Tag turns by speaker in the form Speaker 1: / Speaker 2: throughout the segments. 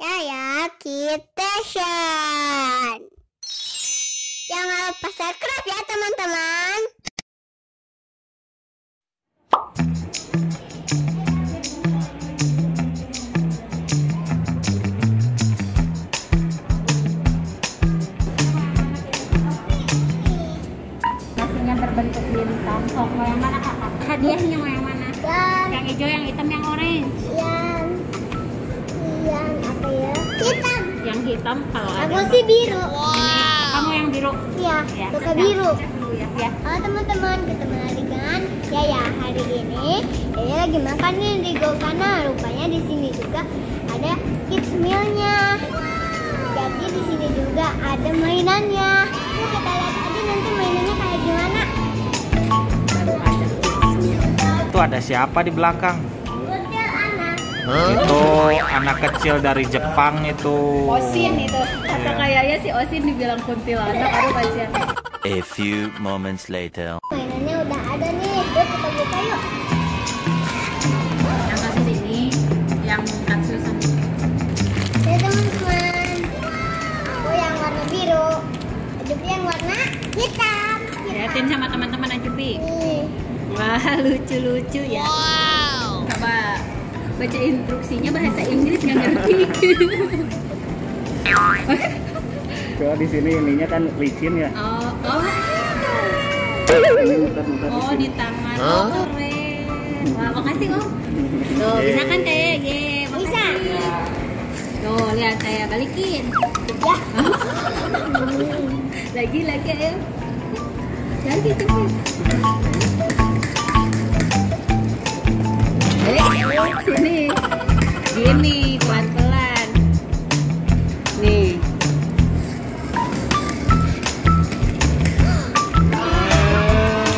Speaker 1: Yaya Kitchen. Jangan lupa subscribe ya teman-teman.
Speaker 2: Nasinya berbentuk bintang. Sok mau yang mana kakak? Hadiahnya mau yang mana? Yang hijau, yang hitam, yang orange.
Speaker 1: Yang apa ya? Hitam.
Speaker 2: Yang hitam kalau ada.
Speaker 1: Aku sih biru.
Speaker 2: Ini, kamu yang biru.
Speaker 1: Iya,
Speaker 2: Ya,
Speaker 1: suka biru.
Speaker 2: Ya.
Speaker 1: Halo teman-teman, ketemu lagi kan Yaya. Hari ini Yaya lagi makan nih di Gokana. Rupanya di sini juga ada kids meal-nya. Jadi di sini juga ada mainannya. Yuk kita lihat aja nanti mainannya kayak gimana.
Speaker 3: Itu ada siapa di belakang?
Speaker 1: Kecil anak.
Speaker 3: Itu anak kecil dari Jepang itu.
Speaker 2: Osin itu. Kata
Speaker 3: Iya.
Speaker 2: kayaknya si Osin dibilang kuntilanak. Aduh kasihan.
Speaker 4: A few moments later.
Speaker 1: Mainannya udah ada nih. Yuk kita buka yuk.
Speaker 2: Yang kasus ini, yang katsu sama.
Speaker 1: Ya teman-teman, aku yang warna biru, Ajupi yang warna hitam.
Speaker 2: Lihatin sama teman-teman Ajupi.
Speaker 1: Nih.
Speaker 2: Wah, lucu-lucu ya. Wow. Coba baca instruksinya bahasa Inggris nggak ngerti.
Speaker 3: Coba di sini ininya kan licin ya. Ini muter-muter di
Speaker 2: Oh,
Speaker 3: sini.
Speaker 2: di tangan. Oh, keren. Wah, makasih Om. Tuh, bisa kan kayak
Speaker 1: Bisa.
Speaker 2: Tuh, lihat saya balikin.
Speaker 1: Ya.
Speaker 2: Lagi ayo. Lagi cepet. Sini. Gini, pelan-pelan. Nih.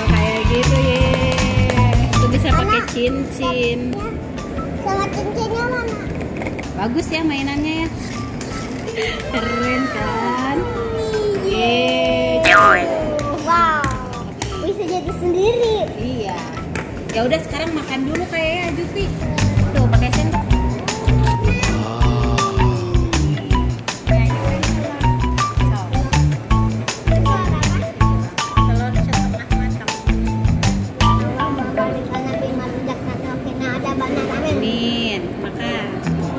Speaker 2: Kayak gitu ya. Itu bisa pakai cincin.
Speaker 1: Sama cincinnya mana?
Speaker 2: Bagus ya mainannya ya. Keren kan? Yeay.
Speaker 1: Wow. Bisa jadi sendiri.
Speaker 2: Iya. Ya udah sekarang makan dulu kayaknya Jupi. Tuh pakai sendok. Amin. Makan.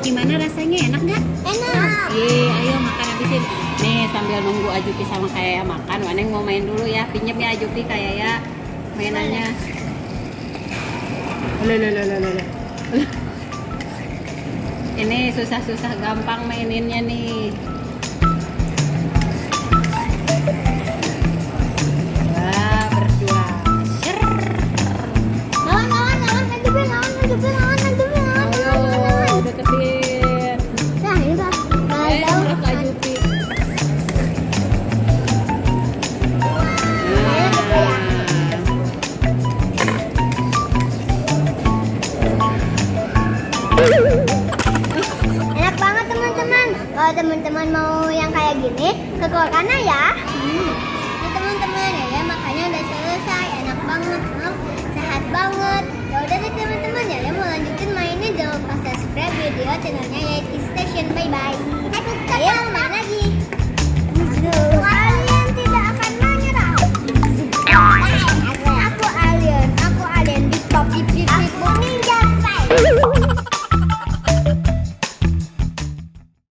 Speaker 2: Gimana rasanya? Enak nggak?
Speaker 1: Enak.
Speaker 2: Ye, ayo makan habisin. Nih sambil nunggu Ajupi sama Kayaya makan, Waneng mau main dulu ya. Pinjem ya Ajupi Kayaya mainannya. Loh. Ini susah-susah gampang maininnya nih. Wah, berdua. Syer.
Speaker 1: Lawan, Ajupi, lawan.
Speaker 2: Ayo, deketin.
Speaker 1: Nah, ini Pak.
Speaker 2: Meluk Ajupi.
Speaker 1: Enak banget teman-teman. Kalau teman-teman mau yang kayak gini, ke Gokana ya. Nah teman-teman ya, makanya udah selesai. Enak banget, sehat banget. Ya udah deh teman-teman ya, mau lanjutin mainnya jangan lupa subscribe video channelnya Yaya Station. Bye bye. Ayo.